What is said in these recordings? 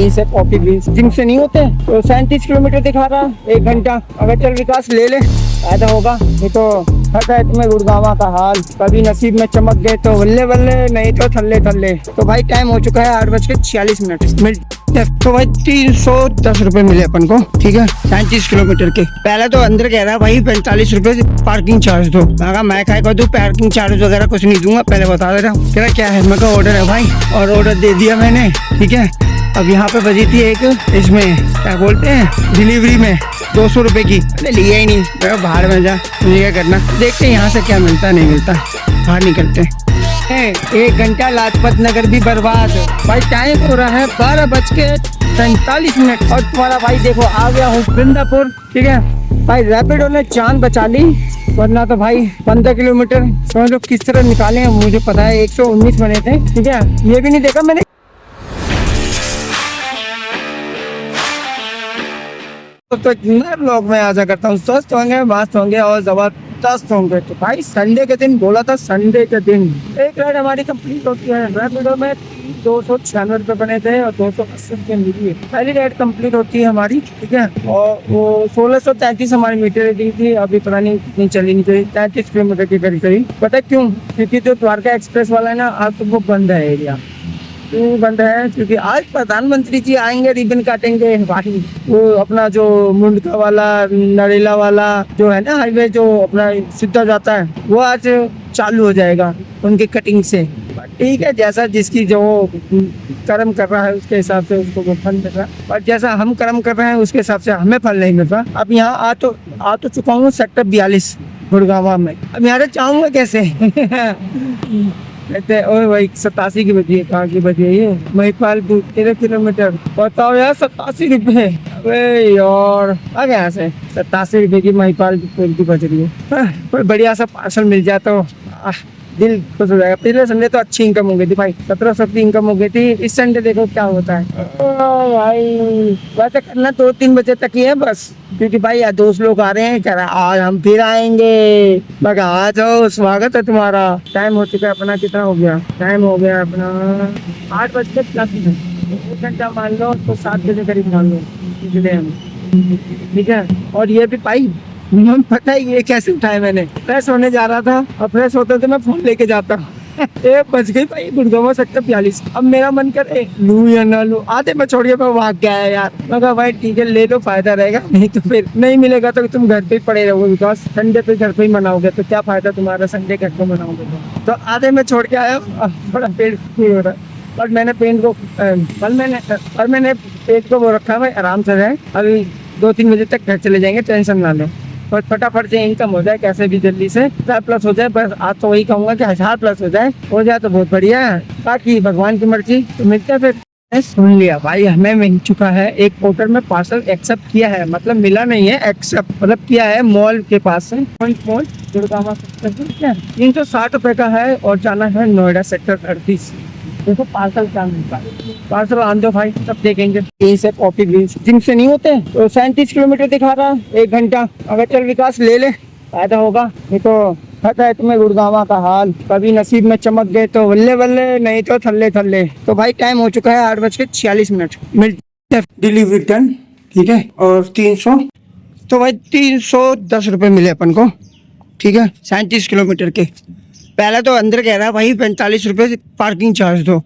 कहीं से कॉपी भी जिम से नहीं होते। तो 37 किलोमीटर दिखा रहा, 1 घंटा। अगर चल विकास ले ले फायदा होगा, नहीं तो पता है तुम्हें गुड़गांव का हाल, कभी नसीब में चमक गए तो बल्ले बल्ले, नहीं तो थल्ले थल्ले। तो भाई टाइम हो चुका है 8:46 मिनट। तो भाई 310 रुपए मिले अपन को, ठीक है, 37 किलोमीटर के। पहले तो अंदर कह रहा भाई 45 रुपए पार्किंग चार्ज दो। मैं काय कर दूं, पार्किंग चार्ज वगैरह कुछ नहीं दूंगा, पहले बता दे रहा हूँ। कह रहा क्या है, मैं कहा ऑर्डर है भाई, और ऑर्डर दे दिया मैंने, ठीक है। अब यहाँ पे बजी थी एक, इसमें क्या बोलते हैं, डिलीवरी में 200 रुपए की। अरे लिया ही नहीं, मैं बाहर में जा, मुझे क्या करना। देखते हैं यहाँ से क्या मिलता नहीं मिलता, बाहर निकलते हैं। 1 घंटा लाजपत नगर भी बर्बाद। भाई टाइम हो रहा है 12:45 और तुम्हारा भाई देखो आ गया हूँ वृंदापुर, ठीक है। भाई रैपिडो ने जान बचा ली, वरना तो भाई 15 किलोमीटर समझ लो किस तरह निकाले हैं। मुझे पता है 119 बने थे, ठीक है, ये भी नहीं देखा मैंने। तो मैं ब्लॉग में आजा करता हूँ, स्वस्थ होंगे, मस्त होंगे और जबरदस्त होंगे। तो भाई संडे के दिन बोला था, संडे के दिन एक राइड हमारी कंप्लीट होती है। रैपिडो में 296 रुपये बने थे और 280 रुपये मिली है। पहली राइड कंप्लीट होती है हमारी, ठीक है। और वो 1633 हमारी मीटर रीडिंग थी। अभी पता नहीं कितनी चली, नहीं चली, 33 किलोमीटर की करीब करीब। पता क्यों? क्योंकि जो द्वारका एक्सप्रेस वाला है ना, आज तो वो बंद है एरिया। क्यों बंद है? क्योंकि आज प्रधानमंत्री जी आएंगे, रिबन काटेंगे भाई। वो अपना जो मुंडका वाला, नरेला वाला जो है ना हाईवे, जो अपना सीधा जाता है, वो आज चालू हो जाएगा उनकी कटिंग से। ठीक है, जैसा जिसकी जो कर्म कर रहा है उसके हिसाब से उसको वो फल मिल रहा है, और जैसा हम कर्म कर रहे हैं उसके हिसाब से हमें फल नहीं मिल रहा। अब यहाँ आ तो चुका हूँ सेक्टर 42 गुड़गांव में। अब यहाँ से चाहूँगा कैसे? कहते ओए भाई 87 की बजी है। कहाँ की बजी है ये? महिपालपुर 13 किलोमीटर। बताओ यार 87 रुपये। अबे यार आ गया यहाँ से 87 रुपये की महिपालपुर की बज रही है। कोई बढ़िया सा पार्सल मिल जाए तो दिल खुश हो जाएगा। पिछले संडे तो अच्छी इनकम हो गई थी भाई, 1700 की इनकम हो गई थी। इस संडे देखो क्या होता है। भाई वैसे करना 2-3 बजे तक ही है बस, क्योंकि भाई यार दोस्त लोग आ रहे हैं, कह रहा आज हम फिर आएंगे। मैं कहा आ जाओ, स्वागत है तुम्हारा। टाइम हो चुका है अपना, कितना हो गया? टाइम हो गया अपना 8:10। 1 घंटा मान लो तो 7 बजे करीब मान लो, ठीक है। और ये भी भाई मुझे पता है ये कैसे उठाया मैंने। फ्रेश होने जा रहा था और फ्रेश होते तो मैं फोन लेके जाता हूँ। 1 बज गई भाई, गुड़गांव सेक्टर 42। अब मेरा मन करे लूं या ना लूं, आधे में छोड़िए मैं भाग गया है यार। मैं कहा भाई ठीक है ले लो, फायदा रहेगा, नहीं तो फिर नहीं मिलेगा तो तुम घर पे पड़े रहोगे। बिकॉज संडे पे घर पे ही मनाओगे तो क्या फायदा तुम्हारा, संडे घर पे मनाओगे तो आधे में छोड़ के आया। थोड़ा पेट हो रहा है, और मैंने पेट को मैंने पेट को वो रखा भाई आराम से रहे। अभी 2-3 बजे तक घर चले जाएंगे, टेंशन ना ले। और फटाफट से इनकम हो जाए कैसे भी, जल्दी से 1000+ हो जाए बस। आज तो वही कहूँगा कि 1000+ हो जाए तो बहुत बढ़िया है। बाकी भगवान की मर्जी। तो मिलते हैं फिर। सुन लिया भाई, हमें मिल चुका है एक पोर्टर में पार्सल एक्सेप्ट किया है, मतलब मिला नहीं है, एक्सेप्ट मतलब किया है मॉल के पास से। मॉल गुड़गांव 360 रुपए का है और जाना है नोएडा सेक्टर 38। देखो पार्सल क्या मिलता है, पार्सल आन दो भाई, तब देखेंगे। यहीं से कॉपी भी जिम से नहीं होते। तो 37 किलोमीटर दिखा रहा, 1 घंटा। अगर चल विकास ले ले फायदा होगा, नहीं तो पता है तुम्हें गुड़गांव का हाल, कभी नसीब में चमक गए तो बल्ले बल्ले, नहीं तो थल्ले थल्ले। तो भाई टाइम हो चुका है 8:46 मिलते डिलीवरी डन, ठीक है। और 300 तो भाई 310 रुपये मिले अपन को, ठीक है, 37 किलोमीटर के। पहले तो अंदर कह रहा भाई 45 रुपये पार्किंग चार्ज दो।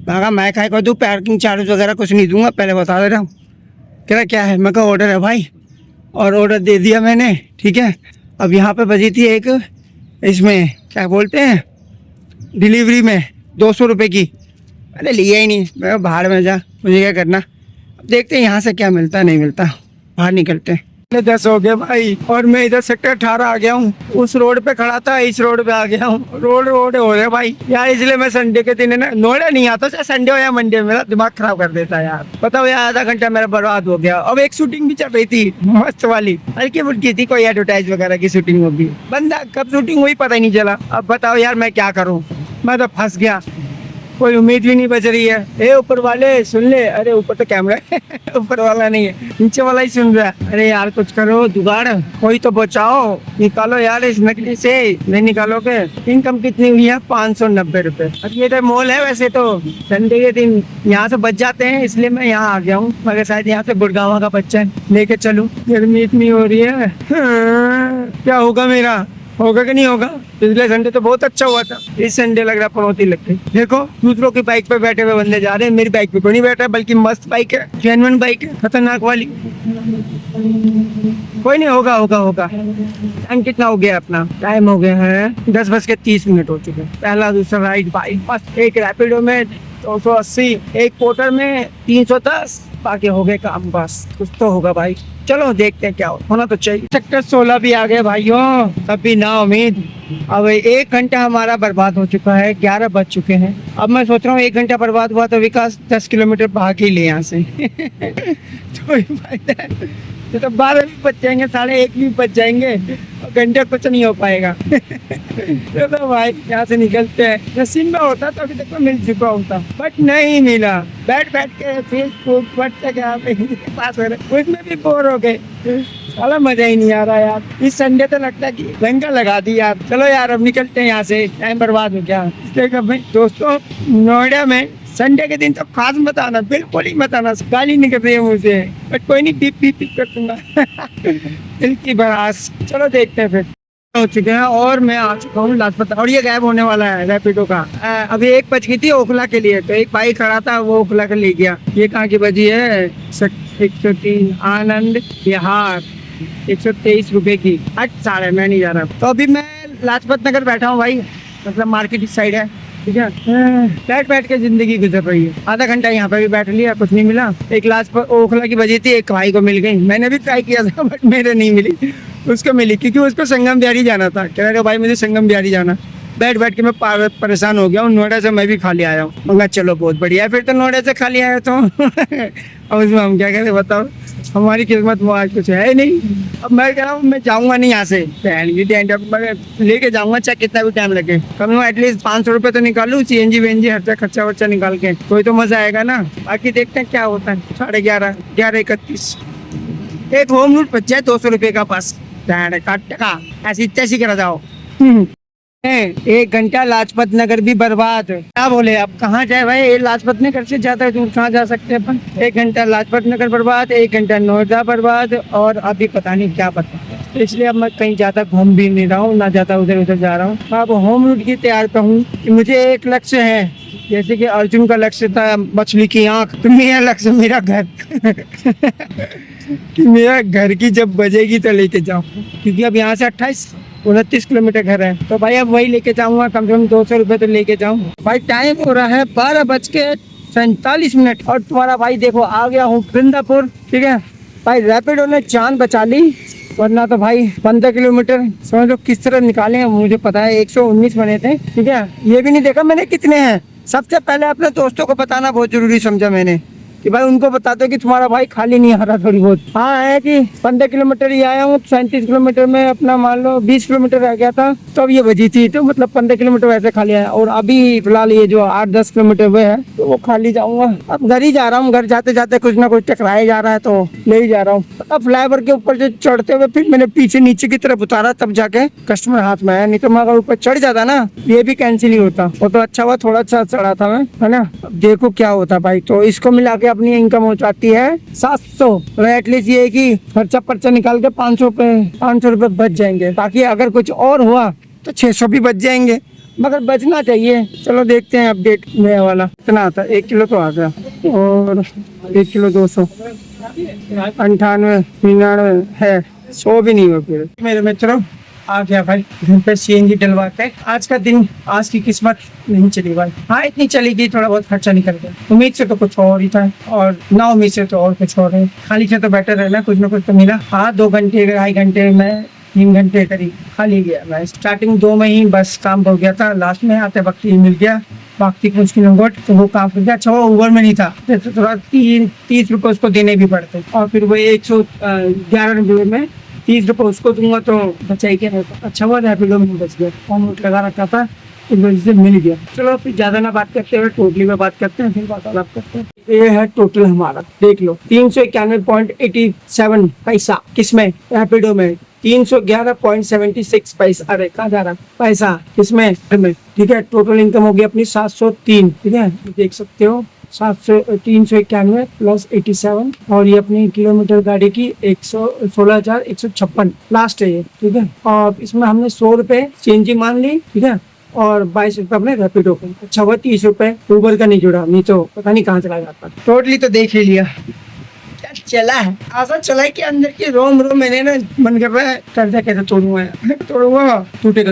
मैं काय कर दूं, पार्किंग चार्ज वगैरह कुछ नहीं दूंगा, पहले बता दे रहा हूँ। कह रहा क्या है, मैं कहा ऑर्डर है भाई, और ऑर्डर दे दिया मैंने, ठीक है। अब यहाँ पे बजी थी एक, इसमें क्या बोलते हैं, डिलीवरी में 200 रुपये की। अरे लिया ही नहीं, मैं बाहर में जा, मुझे क्या करना। अब देखते हैं यहाँ से क्या मिलता नहीं मिलता, बाहर निकलते हैं। 10 हो गया भाई, और मैं इधर सेक्टर 18 आ गया हूँ। उस रोड पे खड़ा था, इस रोड पे आ गया हूँ। रोड हो रहे भाई यार, इसलिए मैं संडे के दिन है ना नोएडा नहीं आता, चाहे संडे हो या मंडे, मेरा दिमाग खराब कर देता है यार। बताओ यार, आधा घंटा मेरा बर्बाद हो गया। अब एक शूटिंग भी चल रही थी मस्त वाली, हल्की फुल्की थी, कोई एडवर्टाइज वगैरह की शूटिंग होगी। बंदा कब शूटिंग हुई पता ही नहीं चला। अब बताओ यार मैं क्या करूँ, मैं तो फंस गया। कोई उम्मीद भी नहीं बच रही है। ए ऊपर वाले सुन ले, अरे ऊपर तो कैमरा है ऊपर वाला नहीं है, नीचे वाला ही सुन रहा है। अरे यार कुछ करो जुगाड़, कोई तो बचाओ, निकालो यार इस नकली से। नहीं निकालोगे? इनकम कितनी हुई है? 590 रुपए। अब ये तो मॉल है, वैसे तो संडे के दिन यहाँ से बच जाते हैं, इसलिए मैं यहाँ आ गया हूँ, मगर शायद यहाँ से गुड़गांव का बच्चा लेके चलूं। गर्मी इतनी हो रही है, क्या होगा मेरा? होगा कि नहीं होगा? पिछले संडे तो बहुत अच्छा हुआ था, इस संडे लग रहा पनौती लग गई। देखो दूसरों की बाइक पे बैठे हुए बंदे जा रहे हैं, मेरी बाइक पे कोई नहीं बैठा, बल्कि मस्त बाइक है, जेन्युइन बाइक है, खतरनाक वाली। कोई नहीं, होगा होगा होगा। टाइम कितना हो गया अपना? टाइम हो गया है 10:30 हो चुके हैं। पहला दूसरा राइड बाइक मस्त, एक रैपिडो में 280, एक पोर्टर में 310, बाकी हो गए काम, बस कुछ तो होगा भाई। चलो देखते हैं क्या होना तो चाहिए। सेक्टर 16 भी आ गया भाइयों, तब भी ना उम्मीद। अब 1 घंटा हमारा बर्बाद हो चुका है, 11 बज चुके हैं। अब मैं सोच रहा हूँ 1 घंटा बर्बाद हुआ तो विकास 10 किलोमीटर भाग ही ले यहाँ से तो फायदा है। तो 12 भी बच जाएंगे, 1:30 भी बच जाएंगे, घंटे कुछ नहीं हो पाएगा तो भाई यहाँ से निकलते हैं। नसीब में होता तो अभी तक तो मिल चुका होता, बट नहीं मिला। बैठ के फेसबुक व्हाट्सएप यहाँ पे पास हो रहे, उसमें भी बोर हो गए, साला मजा ही नहीं आ रहा यार। इस संडे तो लगता है कि लंका लगा दी यार। चलो यार अब निकलते हैं यहाँ से, टाइम बर्बाद हो गया। देखो भाई दोस्तों, नोएडा में संडे के दिन तो खास मत आना, बिल्कुल ही मत आना, गाली निकल रही है मुझे, बट कोई नहीं, बीप बीप कर दूंगा दिल की भड़ास। चलो देखते हैं फिर। हो चुके हैं और मैं आ चुका हूँ लाजपत, और ये गायब होने वाला है रैपिडो का। अभी 1 बज गई थी ओखला के लिए, तो एक भाई खड़ा था, वो ओखला के ले गया। ये कहाँ की बजी है? 103 आनंद विहार, 123 रुपए की। अच्छा है, मैं नहीं जा रहा। तो अभी मैं लाजपत नगर बैठा हूँ भाई, मतलब मार्केट इस साइड है, ठीक है। बैठ के जिंदगी गुजर रही है। आधा घंटा यहाँ पे भी बैठ लिया, कुछ नहीं मिला। एक लाजपत ओखला की बजी थी, एक भाई को मिल गई। मैंने भी ट्राई किया था बट मेरे नहीं मिली, उसको मिली, क्योंकि उसको संगम बिहारी जाना था। कह रहे भाई मुझे संगम बिहारी जाना। बैठ के मैं परेशान हो गया हूँ। नोएडा से मैं भी खाली आया हूँ, मगर चलो बहुत बढ़िया है, फिर तो नोएडा से खाली आया तो अब उसमें हम क्या करें बताओ, हमारी किस्मत वो आज कुछ है नहीं। अब मैं कह रहा हूँ मैं जाऊँगा नहीं यहाँ से, लेके जाऊँगा चाहे कितना भी टाइम लगे, कम से कम एटलीस्ट 500 रुपये तो निकालूँ, CNG वेंजी खर्चा वर्चा निकाल के, कोई तो मजा आएगा ना। बाकी देखते हैं क्या होता है। 11:30, 11:31, एक होम रूट बच जाए 200 रुपये का, बस टका ऐसी तैसी करा जाओ। 1 घंटा लाजपत नगर भी बर्बाद। क्या बोले अब कहाँ जाए भाई? लाजपत नगर से ज्यादा दूर कहाँ जा सकते हैं अपन? 1 घंटा लाजपत नगर बर्बाद, 1 घंटा नोएडा बर्बाद, और अभी पता नहीं क्या पता। तो इसलिए अब मैं कहीं ज्यादा घूम भी नहीं रहा हूँ, ना ज्यादा उधर उधर जा रहा हूँ। अब होम रूट की तैयार पे हूँ कि मुझे एक लक्ष्य है, जैसे कि अर्जुन का लक्ष्य था मछली की आंख, तो मेरा लक्ष्य मेरा घर कि मेरा घर की जब बजेगी तो लेके जाऊँ, क्योंकि अब यहाँ से 28-29 किलोमीटर घर है, तो भाई अब वही लेके जाऊंगा, कम से कम 200 रुपये तो लेके जाऊँ। भाई टाइम हो रहा है 12:47, और तुम्हारा भाई देखो आ गया हूँ वृंदापुर, ठीक है भाई। रैपिडो ने जान बचा ली, वरना तो भाई 15 किलोमीटर समझ लो किस तरह निकाले हैं। मुझे पता है 119 बने थे, ठीक है। ये भी नहीं देखा मैंने कितने हैं। सबसे पहले अपने दोस्तों को बताना बहुत जरूरी समझा मैंने, कि भाई उनको बता दो कि तुम्हारा भाई खाली नहीं आ रहा थोड़ी बहुत। हाँ है कि 15 किलोमीटर ही आया हूँ, 37 किलोमीटर में अपना मान लो 20 किलोमीटर रह गया था, तो अब ये बजी थी, तो मतलब 15 किलोमीटर वैसे खाली आया। और अभी फिलहाल ये जो 8-10 किलोमीटर हुए है, तो वो खाली जाऊंगा। अब घर ही जा रहा हूँ, घर जाते जाते कुछ ना कुछ टकराया जा रहा है, तो ले ही जा रहा हूँ। अब फ्लाईओवर के ऊपर जो चढ़ते हुए फिर मैंने पीछे नीचे की तरफ उतारा, तब जाके कस्टमर हाथ में आया, नहीं तो मैं अगर ऊपर चढ़ जाता ना, ये भी कैंसिल ही होता। वो तो अच्छा हुआ थोड़ा अच्छा चढ़ा था मैं, है ना। देखो क्या होता भाई। तो इसको मिला के अपनी इनकम हो जाती है 700। तो एटलीस्ट ये कि खर्चा पर्चा निकाल के 500 रुपये बच जाएंगे। बाकी अगर कुछ और हुआ तो 600 भी बच जाएंगे, मगर बचना चाहिए। चलो देखते हैं अपडेट नया वाला कितना आता है। 1 किलो तो आ गया, और 1 किलो 200, 98, 99 है, 100 भी नहीं हुआ फिर मेरे में। चलो आ गया भाई घर पे, CNG डलवाते हैं। आज का दिन, आज की किस्मत नहीं चली भाई। हाँ इतनी चली गई, थोड़ा बहुत खर्चा निकल गया। उम्मीद से तो कुछ और ही था, और ना उम्मीद से तो और कुछ और है। खाली से तो बेटर है ना, कुछ ना कुछ तो मिला। हाँ 2 घंटे 2.5 घंटे में 3 घंटे करीब खाली गया मैं। स्टार्टिंग 2 में ही बस काम हो गया था, लास्ट में आते वक्त ही मिल गया। बाकी कुछ किलोमीटर तो वो काम कर दिया। अच्छा वो ओवर में नहीं था, तो थोड़ा 30 रुपये उसको देने भी पड़ते, और फिर वो 111 रुपये में 30 रुपये उसको दूंगा तो बचा ही क्या रहता। अच्छा हुआ रैपिडो में बच गया, फोन लगा रखा था, इस वजह से मिल गया। चलो फिर ज्यादा ना बात करते हुए टोटली में बात करते हैं, फिर वार्तालाप करते हैं। ये है टोटल हमारा, देख लो 391.87 पैसा किसमें, रैपिडो में 311.76 पैसा, अरे कहाँ जा रहा पैसा किसमें में, ठीक है। टोटल इनकम होगी अपनी 703, ठीक है, देख सकते हो 391 प्लस 87, और ये अपनी किलोमीटर गाड़ी की 16,156 लास्ट है ये, ठीक है। और इसमें हमने 100 रुपए चेंज मान ली, ठीक है, और 22 रुपए अपने रैपिडो को। अच्छा हुआ 30 रुपए ऊबर का नहीं जुड़ा, नहीं तो पता नहीं कहाँ चला जाता। टोटली तो देख ही लिया क्या चला है, ऐसा चला है कि अंदर की रोम मैंने ना मन कर रहा है कर्जा कैसे तोड़ूंगा टूटेगा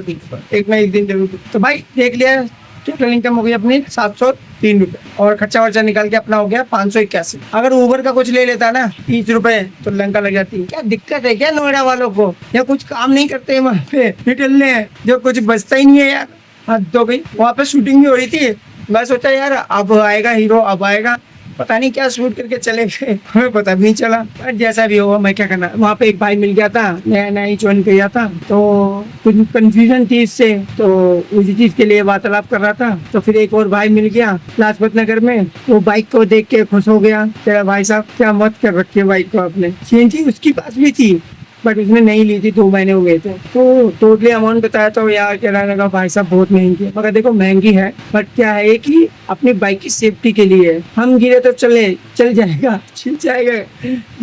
एक ना एक दिन जरूर। तो भाई देख लिया, टोटल इनकम हो गई अपनी 703 रुपए, और खर्चा वर्चा निकाल के अपना हो गया 581। अगर ऊबर का कुछ ले लेता ना 30 रुपए तो लंका लग जाती। क्या दिक्कत है क्या नोएडा वालों को, या कुछ काम नहीं करते वहाँ पे निकलने, जो कुछ बचता ही नहीं है यार। हद हो गई। वहाँ पे शूटिंग भी हो रही थी, मैं सोचा यार अब आएगा हीरो, अब आएगा, पता नहीं क्या शूट करके चले गए, हमें पता भी नहीं चला। पर जैसा भी होगा मैं क्या करना। वहाँ पे एक भाई मिल गया था, नया नया ही ज्वाइन किया था, तो कुछ कंफ्यूजन थी इससे, तो उसी चीज के लिए वार्तालाप कर रहा था। तो फिर एक और भाई मिल गया लाजपत नगर में, वो बाइक को देख के खुश हो गया, तेरा भाई साहब क्या मत कर रखी है बाइक को आपने। सीएनजी उसकी पास भी थी बट उसने नहीं ली थी, 2 महीने हो गए थे। तो टोटली अमाउंट बताया तो यार कहने लगा भाई साहब बहुत महंगी है। मगर देखो महंगी है बट क्या है कि अपनी बाइक की सेफ्टी के लिए है। हम गिरे तो चल जाएगा, छिल जाएगा,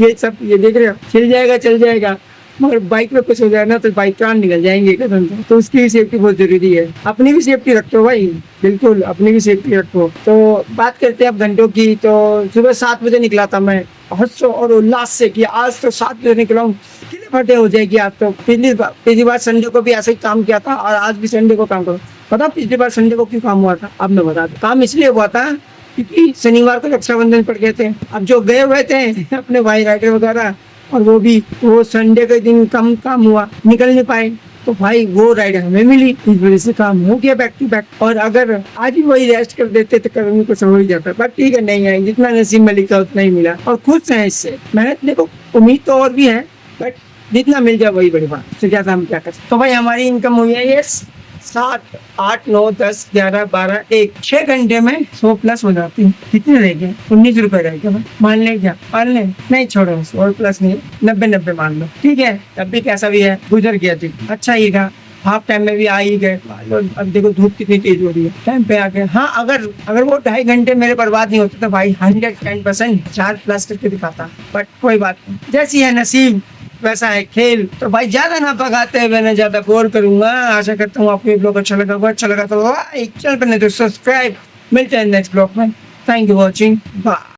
ये सब ये देख रहे हो, छिल जाएगा चल जाएगा, मगर बाइक में कुछ हो जाए ना तो बाइक प्राण निकल जाएंगे कदम से। तो उसकी भी सेफ्टी बहुत जरूरी है। अपनी भी सेफ्टी रखो भाई, बिल्कुल अपनी भी सेफ्टी रखो। तो बात करते हैं अब घंटों की। तो सुबह 7 बजे निकला था मैं, हर्ष और उल्लास से कि आज तो 7 बजे निकला हूँ, कितने फटे हो जाएगी आज तो। पिछली बार संडे को भी ऐसे ही काम किया था और आज भी संडे को काम करो। पता पिछली बार संडे को क्यों काम हुआ था, अब मैं बता दूं। काम इसलिए हुआ था क्योंकि शनिवार को रक्षाबंधन पड़ गए थे। अब जो गए हुए थे अपने भाई राइडर वगैरह, और वो संडे के दिन कम काम हुआ, निकल नहीं पाए, तो भाई वो राइडर हमें मिली, इस वजह से काम हो गया बैक टू बैक। और अगर आज भी वही रेस्ट कर देते तो कभी कुछ हो ही जाता। बट ठीक है, नहीं है, जितना नसीब में लिखा उतना ही मिला और खुश है इससे। मेहनत देखो, उम्मीद तो और भी है बट जितना मिल जाए वही बड़ी बात, इससे ज्यादा हम क्या कर सकते। तो भाई हमारी इनकम हुई है ये 7, 8, 9, 10, 11, 12, 1, 6 घंटे में 100 प्लस हो जाती है। कितने रह गए? 19 रुपए रह गए। मान ले क्या, मान ले नहीं, छोड़ो 100 प्लस नहीं, 90 मान लो, ठीक है। तब भी कैसा भी है गुजर गया थी, अच्छा ही था। हाफ टाइम में भी आ ही गए। अब देखो धूप कितनी तेज हो रही है, टाइम पे आ गए। हाँ, अगर वो 2.5 घंटे मेरे बर्बाद नहीं होते तो भाई 110% 4 प्लस करके दिखाता। बट कोई बात नहीं, जैसी है नसीब वैसा है खेल। तो भाई ज्यादा ना पकाते हुए मैं ज्यादा बोर करूंगा। आशा करता हूँ आपको ये ब्लॉग अच्छा लगा होगा। अच्छा लगा तो लाइक, चैनल पर नहीं तो सब्सक्राइब। मिलते हैं नेक्स्ट ब्लॉग में। Thank you watching, bye.